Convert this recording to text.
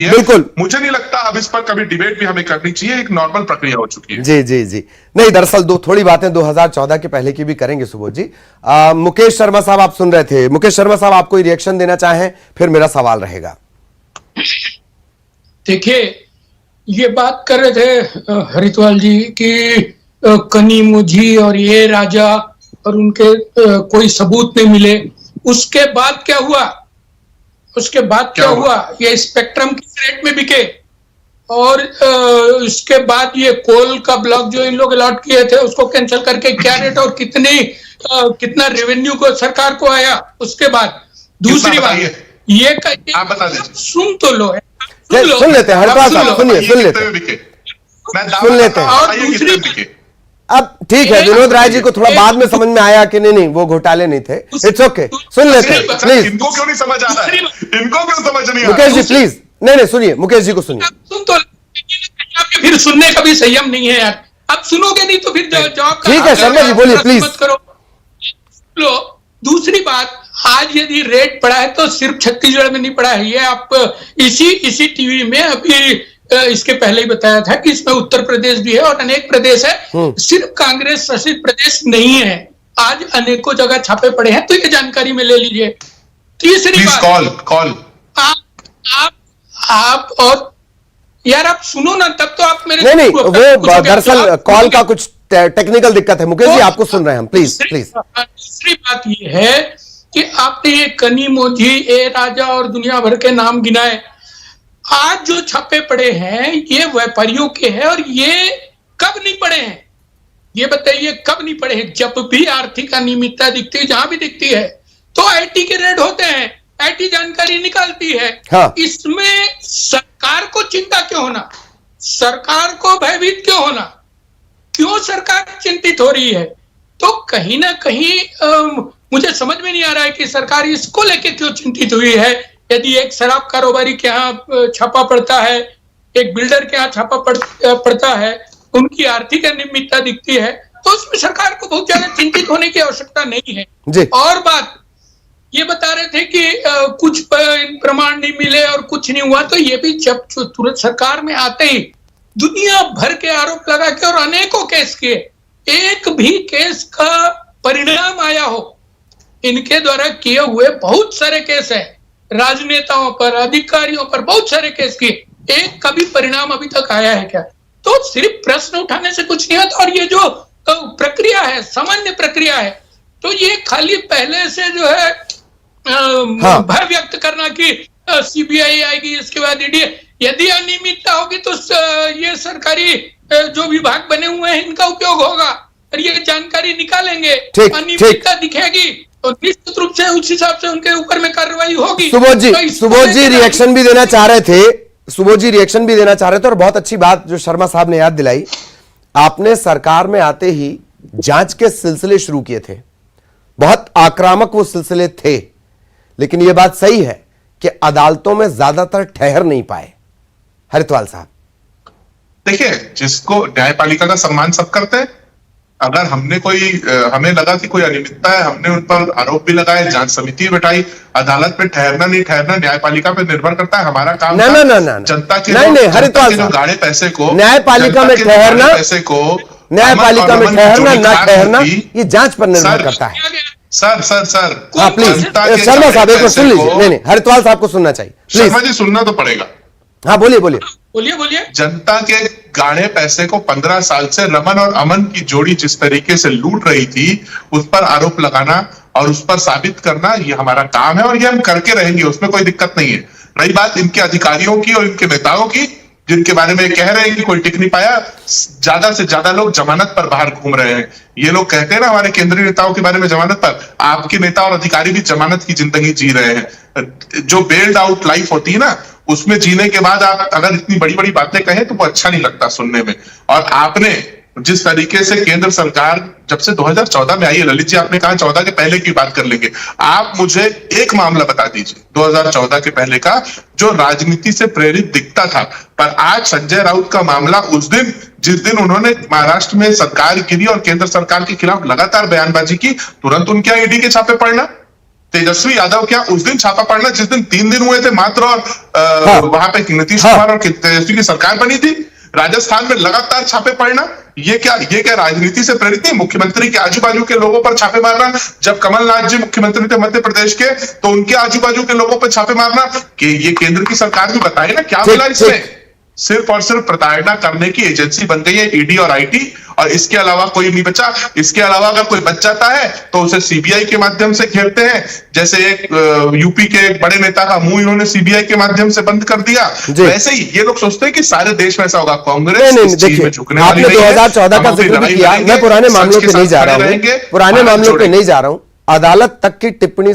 बिल्कुल, मुझे नहीं लगता अब इस पर कभी डिबेट भी हमें करनी चाहिए, एक नॉर्मल प्रक्रिया हो चुकी है। जी जी जी। नहीं, दरअसल थोड़ी बातें 2014 के पहले की भी करेंगे सुबोध जी। मुकेश शर्मा साहब आप सुन रहे थे। मुकेश शर्मा साहब, आप कोई रिएक्शन देना चाहें, फिर मेरा सवाल रहेगा। देखिए, ये बात कर रहे थे हरिद्वाल जी कि कनी मुझी और ये राजा और उनके कोई सबूत नहीं मिले। उसके बाद क्या हुआ? उसके बाद क्या हुआ? ये स्पेक्ट्रम किस रेट में बिके, और उसके बाद ये कोल का ब्लॉक जो इन लोग अलॉट किए थे उसको कैंसिल करके क्या रेट और कितना रेवेन्यू को सरकार को आया। उसके बाद दूसरी बात ये आप बता दीजिए। सुन तो लो, सुन लेते हैं हरिद्वाल साहब, सुन लेते हैं। और दूसरी अब ठीक है, विनोद राय जी को थोड़ा बाद में समझ में आया कि नहीं वो घोटाले नहीं थे। इट्स ओके, सुन लेते हैं प्लीज। इनको क्यों नहीं समझ आ रहा है? इनको क्यों समझ नहीं आ रहा? मुकेश जी प्लीज, नहीं सुनिए, मुकेश जी को सुनिए। सुन तो, फिर सुनने का भी संयम नहीं है यार। अब सुनोगे नहीं तो फिर जवाब ठीक है शर्मा जी, बोलिए प्लीज। मत करो। लो, दूसरी बात, आज यदि रेट पड़ा है तो सिर्फ छत्तीसगढ़ में नहीं पड़ा है। ये आप इसी टीवी में अभी इसके पहले ही बताया था कि इसमें उत्तर प्रदेश भी है और अनेक प्रदेश है, सिर्फ कांग्रेस शासित प्रदेश नहीं है। आज अनेकों जगह छापे पड़े हैं, तो ये जानकारी में ले लीजिए। तीसरी बात, कॉल आप और यार आप सुनो ना, तब तो आप मेरे नहीं वो दरअसल कॉल का कुछ टेक्निकल दिक्कत है। मुकेश जी आपको सुन रहे हैं हम, प्लीज। दूसरी बात ये है कि आपने ये कनी मोझी, ए राजा और दुनिया भर के नाम गिनाए। आज जो छापे पड़े हैं ये व्यापारियों के हैं, और ये कब नहीं पड़े हैं? ये बताइए कब नहीं पड़े हैं? जब भी आर्थिक अनियमितता दिखती है, जहां भी दिखती है, तो आईटी के रेड होते हैं, आईटी जानकारी निकालती है। हाँ। इसमें सरकार को चिंता क्यों होना? सरकार को भयभीत क्यों होना? क्यों सरकार चिंतित हो रही है? तो कहीं ना कहीं मुझे समझ में नहीं आ रहा है कि सरकार इसको लेके क्यों चिंतित हुई है। यदि एक शराब कारोबारी के यहाँ छापा पड़ता है, एक बिल्डर के यहाँ छापा पड़ता है, उनकी आर्थिक अनियमितता दिखती है, तो उसमें सरकार को बहुत ज्यादा चिंतित होने की आवश्यकता नहीं है। और बात ये बता रहे थे कि कुछ प्रमाण नहीं मिले और कुछ नहीं हुआ, तो ये भी जब तुरंत सरकार में आते ही दुनिया भर के आरोप लगा के और अनेकों केस किए, एक भी केस का परिणाम आया हो? इनके द्वारा किए हुए बहुत सारे केस है, राजनेताओं पर, अधिकारियों पर बहुत सारे केस किए, एक का भी परिणाम अभी तक आया है क्या? तो सिर्फ प्रश्न उठाने से कुछ नहीं होता। और ये जो प्रक्रिया है, सामान्य प्रक्रिया है, तो ये खाली पहले से जो है भय व्यक्त करना कि सीबीआई आएगी, इसके बाद ईडी, यदि अनियमितता होगी तो ये सरकारी जो विभाग बने हुए हैं इनका उपयोग होगा और ये जानकारी निकालेंगे। अनियमितता दिखेगी तो निश्चित रूप से उस हिसाब से उनके ऊपर में कार्रवाई होगी। सुबोध जी रिएक्शन भी देना चाह रहे थे। सुबोध जी रिएक्शन भी देना चाह रहे थे, और बहुत अच्छी बात जो शर्मा साहब ने याद दिलाई। आपने सरकार में आते ही जांच के सिलसिले शुरू किए थे, बहुत आक्रामक वो सिलसिले थे, लेकिन यह बात सही है कि अदालतों में ज्यादातर ठहर नहीं पाए। हरिद्वाल साहब देखिए, जिसको न्यायपालिका का सम्मान सब करते हैं। अगर हमें लगा कि कोई अनियमितता है, हमने उन पर आरोप भी लगाए, जांच समिति बैठाई। अदालत में ठहरना नहीं ठहरना न्यायपालिका पे निर्भर करता है। हमारा काम जनता के जो गाढ़े पैसे को, न्यायपालिका में ठहरना, न्यायपालिका में ठहरना ना ठहरना ये जांच पर निर्भर करता है। सर हाँ प्लीज शर्मा साहब एक बार सुन लीजिए। नहीं हरिद्वाल साहब को सुनना चाहिए। शर्मा जी सुनना तो पड़ेगा। हाँ बोलिए। जनता के गाढ़े पैसे को 15 साल से रमन और अमन की जोड़ी जिस तरीके से लूट रही थी, उस पर आरोप लगाना और उस पर साबित करना ये हमारा काम है और ये हम करके रहेंगे, उसमें कोई दिक्कत नहीं है। रही बात इनके अधिकारियों की और इनके नेताओं की, जिनके बारे में कह रहे हैं कि कोई टिक नहीं पाया, ज्यादा से ज्यादा लोग जमानत पर बाहर घूम रहे हैं। ये लोग कहते हैं ना हमारे केंद्रीय नेताओं के बारे में जमानत पर, आपके नेता और अधिकारी भी जमानत की जिंदगी जी रहे हैं। जो बेल्ड आउट लाइफ होती है ना, उसमें जीने के बाद आप अगर इतनी बड़ी बड़ी बातें कहें तो वो अच्छा नहीं लगता सुनने में। और आपने जिस तरीके से केंद्र सरकार जब से 2014 में आई है, ललित जी आपने कहा 14 के पहले की बात कर लेंगे, आप मुझे एक मामला बता दीजिए 2014 के पहले का जो राजनीति से प्रेरित दिखता था। पर आज संजय राउत का मामला उस दिन जिस दिन उन्होंने महाराष्ट्र में सरकार गिरी और केंद्र सरकार के खिलाफ लगातार बयानबाजी की, तुरंत उनके ईडी के छापे पड़ना। तेजस्वी यादव क्या उस दिन छापा पड़ना जिस दिन 3 दिन हुए थे मात्र, और हाँ। वहां पे नीतीश हाँ। कुमार और तेजस्वी की सरकार बनी थी। राजस्थान में लगातार छापे पड़ना, ये क्या राजनीति से प्रेरित नहीं? मुख्यमंत्री के आजू बाजू के लोगों पर छापे मारना, जब कमलनाथ जी मुख्यमंत्री थे मध्य प्रदेश के तो उनके आजू बाजू के लोगों पर छापे मारना, कि ये केंद्र की सरकार भी बताए ना क्या मिला इसमें? सिर्फ और सिर्फ प्रताड़ना करने की एजेंसी बन गई है ईडी और आईटी, और इसके अलावा कोई नहीं बचा। इसके अलावा अगर कोई बच जाता है तो उसे सीबीआई के माध्यम से घेरते हैं, जैसे एक यूपी के एक बड़े नेता का मुंह इन्होंने सीबीआई के माध्यम से बंद कर दिया। वैसे ही ये लोग सोचते हैं कि सारे देश में ऐसा होगा। कांग्रेस इस चीज में झुकने वाली नहीं है। आपने 2014 का जिक्र भी किया, मैं पुराने मामलों पे नहीं जा रहा हूं, पुराने मामलों पे नहीं जा रहा हूं, अदालत तक की टिप्पणी